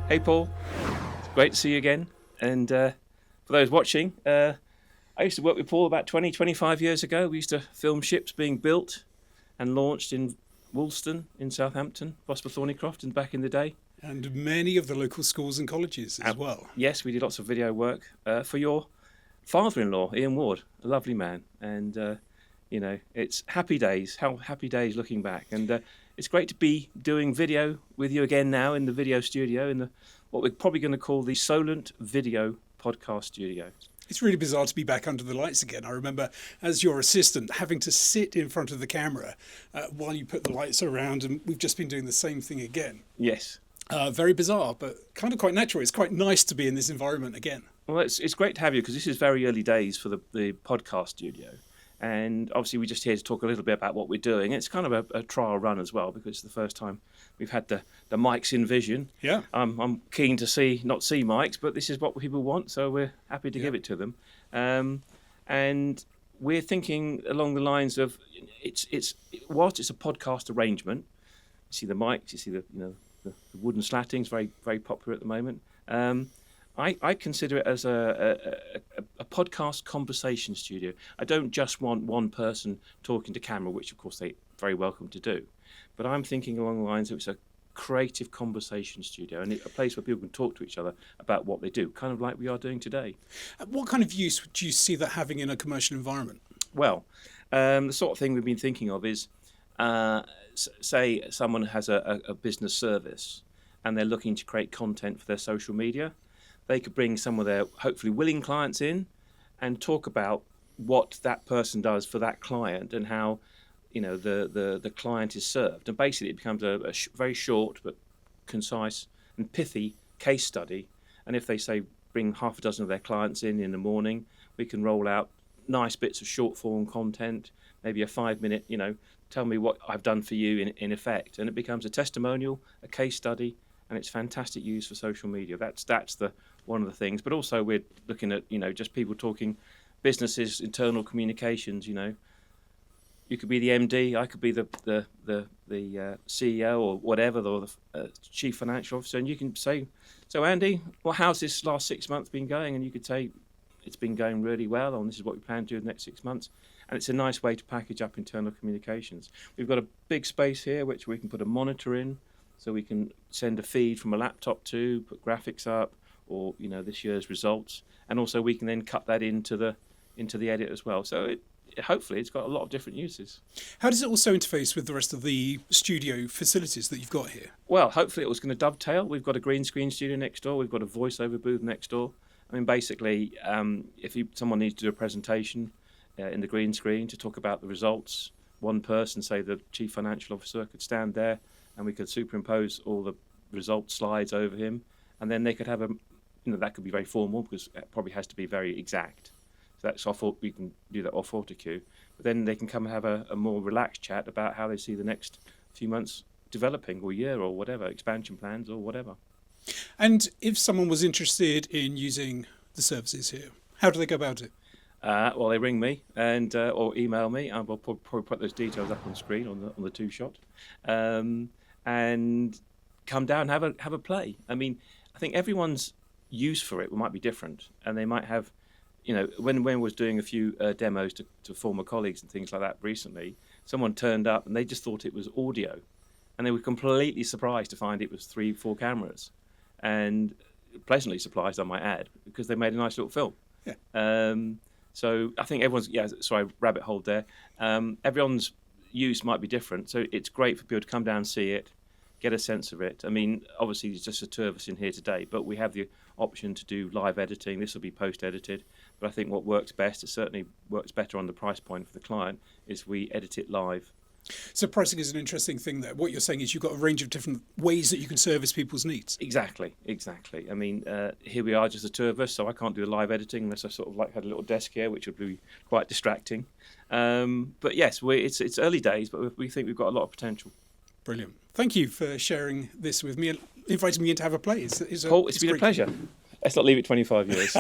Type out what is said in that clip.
Hey Paul, it's great to see you again. And for those watching, I used to work with Paul about 25 years ago. We used to film ships being built and launched in Woolston, in Southampton, Vosper Thornycroft, and back in the day. And many of the local schools and colleges as well. Yes, we did lots of video work for your father-in-law, Ian Ward, a lovely man. And, it's happy days, how happy days looking back. And it's great to be doing video with you again now in the video studio, in what we're probably going to call the Solent Video Podcast Studio. It's really bizarre to be back under the lights again. I remember, as your assistant, having to sit in front of the camera while you put the lights around, and we've just been doing the same thing again. Yes. Very bizarre, but kind of quite natural. It's quite nice to be in this environment again. Well, it's great to have you, because this is very early days for the podcast studio. And obviously we're just here to talk a little bit about what we're doing. It's kind of a trial run as well, because it's the first time we've had the mics in vision. Yeah. I'm keen to not see mics, but this is what people want, so we're happy to give it to them. And we're thinking along the lines of whilst it's a podcast arrangement, you see the mics, you see the wooden slattings, very, very popular at the moment. I consider it as a podcast conversation studio. I don't just want one person talking to camera, which of course they're very welcome to do. But I'm thinking along the lines of it's a creative conversation studio and a place where people can talk to each other about what they do, kind of like we are doing today. What kind of use do you see that having in a commercial environment? Well, the sort of thing we've been thinking of is, say someone has a business service and they're looking to create content for their social media. They could bring some of their hopefully willing clients in and talk about what that person does for that client and how, the client is served. And basically it becomes a very short but concise and pithy case study. And if they say bring half a dozen of their clients in the morning, we can roll out nice bits of short form content, maybe a 5-minute, tell me what I've done for you in effect. And it becomes a testimonial, a case study, and it's fantastic use for social media. That's the one of the things. But also we're looking at, just people talking businesses, internal communications, You could be the MD, I could be the CEO or whatever, or the chief financial officer, and you can say, so Andy, well, how's this last 6 months been going? And you could say, it's been going really well, and this is what we plan to do in the next 6 months. And it's a nice way to package up internal communications. We've got a big space here which we can put a monitor in, so we can send a feed from a laptop to, put graphics up, or this year's results, and also we can then cut that into the edit as well. So hopefully it's got a lot of different uses. How does it also interface with the rest of the studio facilities that you've got here? Well, hopefully it was going to dovetail. We've got a green screen studio next door. We've got a voiceover booth next door. I mean, basically, if someone needs to do a presentation in the green screen to talk about the results, one person, say the chief financial officer, could stand there and we could superimpose all the result slides over him, and then they could have that could be very formal because it probably has to be very exact. So that's we can do that off autocue. But then they can come and have a more relaxed chat about how they see the next few months developing, or year, or whatever, expansion plans or whatever. And if someone was interested in using the services here, how do they go about it? Well, they ring me and or email me. I will probably put those details up on screen on the two-shot, and come down and have a play. I mean, I think everyone's use for it might be different, and they might have, when I was doing a few demos to former colleagues and things like that recently, someone turned up and they just thought it was audio, and they were completely surprised to find it was 3-4 cameras, and pleasantly surprised, I might add, because they made a nice little film. Yeah. So I think rabbit hole there. Everyone's use might be different, so it's great for people to come down and see it, get a sense of it. I mean, obviously there's just the two of us in here today, but we have the option to do live editing. This will be post-edited, but I think what works best, it certainly works better on the price point for the client, is we edit it live. So pricing is an interesting thing there. What you're saying is you've got a range of different ways that you can service people's needs. Exactly. I mean, here we are, just the two of us, so I can't do the live editing unless I sort of had a little desk here, which would be quite distracting. But yes, it's early days, but we think we've got a lot of potential. Brilliant. Thank you for sharing this with me and inviting me in to have a play. Paul, it's been a pleasure. Let's not leave it 25 years.